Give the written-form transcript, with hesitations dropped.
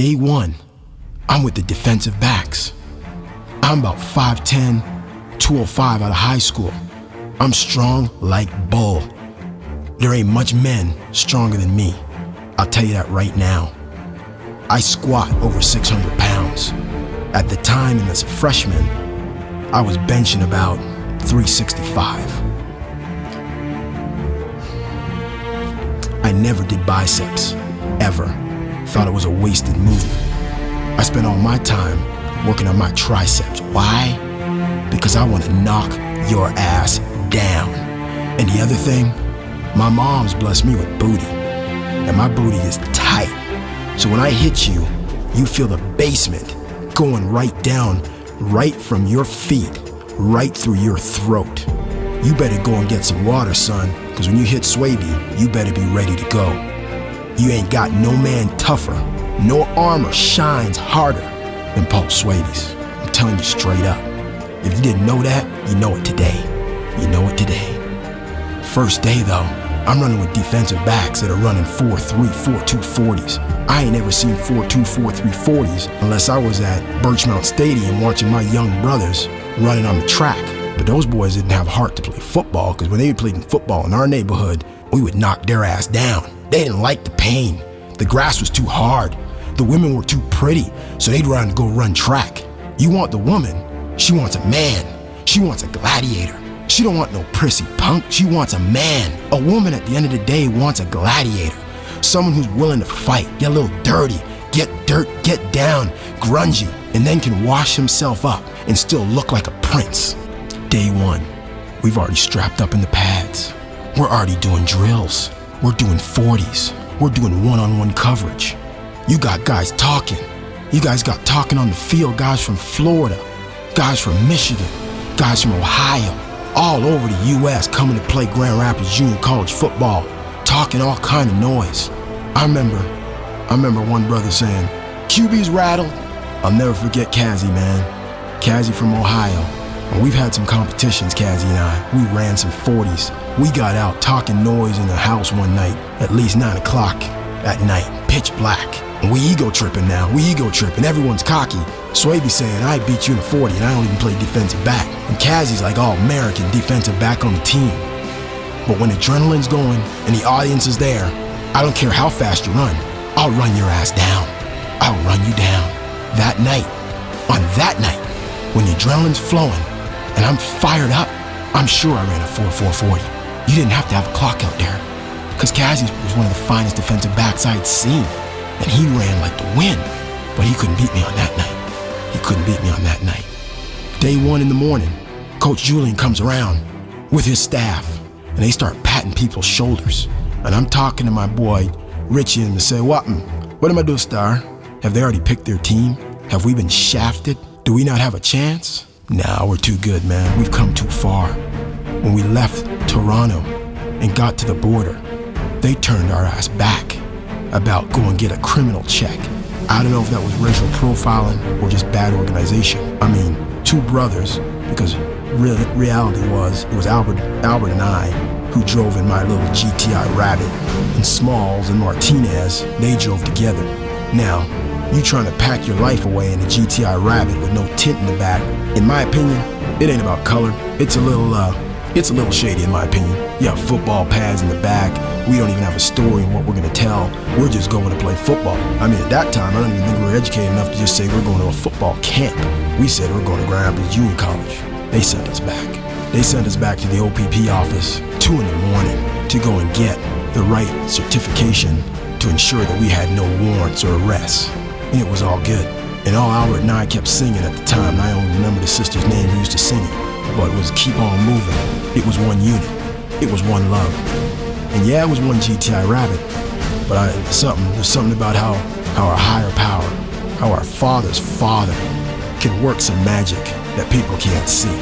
Day one, I'm with the defensive backs. I'm about 5'10", 205 out of high school. I'm strong like bull. There ain't much men stronger than me. I'll tell you that right now. I squat over 600 pounds. At the time, and as a freshman, I was benching about 365. I never did biceps, ever. Thought it was a wasted move. I spent all my time working on my triceps. Why? Because I want to knock your ass down. And the other thing, my mom's blessed me with booty. And my booty is tight. So when I hit you, you feel the basement going right down, right from your feet, right through your throat. You better go and get some water, son, because when you hit Swaby, you better be ready to go. You ain't got no man tougher, no armor shines harder than Paul Swaby's. I'm telling you straight up. If you didn't know that, you know it today. You know it today. First day though, I'm running with defensive backs that are running 4.3, 4.2 40s. I ain't ever seen 4.2, 4.3 40s unless I was at Birchmount Stadium watching my young brothers running on the track. But those boys didn't have heart to play football, because when they played in football in our neighborhood, we would knock their ass down. They didn't like the pain. The grass was too hard. The women were too pretty, so they'd run to go run track. You want the woman, she wants a man. She wants a gladiator. She don't want no prissy punk, she wants a man. A woman at the end of the day wants a gladiator. Someone who's willing to fight, get a little dirty, get dirt, get down, grungy, and then can wash himself up and still look like a prince. Day one, we've already strapped up in the pads. We're already doing drills. We're doing 40s. We're doing one-on-one coverage. You got guys talking. You guys got talking on the field, guys from Florida, guys from Michigan, guys from Ohio, all over the U.S. coming to play Grand Rapids Junior College football, talking all kind of noise. I remember one brother saying, QB's rattled. I'll never forget Kazzy, man. Kazzy from Ohio. And we've had some competitions, Kazzy and I. We ran some 40s. We got out talking noise in the house one night, at least 9 o'clock at night, pitch black. And we ego tripping now, we ego tripping, everyone's cocky. Swaby saying, I beat you in a 40 and I don't even play defensive back. And Kazzy's like all American defensive back on the team. But when adrenaline's going and the audience is there, I don't care how fast you run, I'll run your ass down. I'll run you down. That night, on that night, when the adrenaline's flowing and I'm fired up, I'm sure I ran a 4.40. You didn't have to have a clock out there, because Kazzy was one of the finest defensive backs I'd seen, and he ran like the wind, but he couldn't beat me on that night. He couldn't beat me on that night. Day one in the morning, Coach Julian comes around with his staff, and they start patting people's shoulders. And I'm talking to my boy, Richie, and I say, what am I doing, Star? Have they already picked their team? Have we been shafted? Do we not have a chance? Nah, we're too good, man. We've come too far. When we left Toronto and got to the border, they turned our ass back about go and get a criminal check. I don't know if that was racial profiling or just bad organization. I mean, two brothers, because reality was, it was Albert and I who drove in my little GTI Rabbit, and Smalls and Martinez, they drove together. Now, you trying to pack your life away in a GTI Rabbit with no tint in the back, in my opinion, it ain't about color. It's a little shady in my opinion. You have football pads in the back. We don't even have a story in what we're gonna tell. We're just going to play football. I mean, at that time, I don't even think we were educated enough to just say we're going to a football camp. We said we're going to Grand Rapids Junior College. They sent us back. They sent us back to the OPP office 2 in the morning to go and get the right certification to ensure that we had no warrants or arrests. And it was all good. And all Albert and I kept singing at the time, and I only remember the sister's name who used to sing it, but it was Keep On Moving. It was one unit. It was one love. And yeah, it was one GTI Rabbit, but there's something about how our higher power, how our Father's Father can work some magic that people can't see.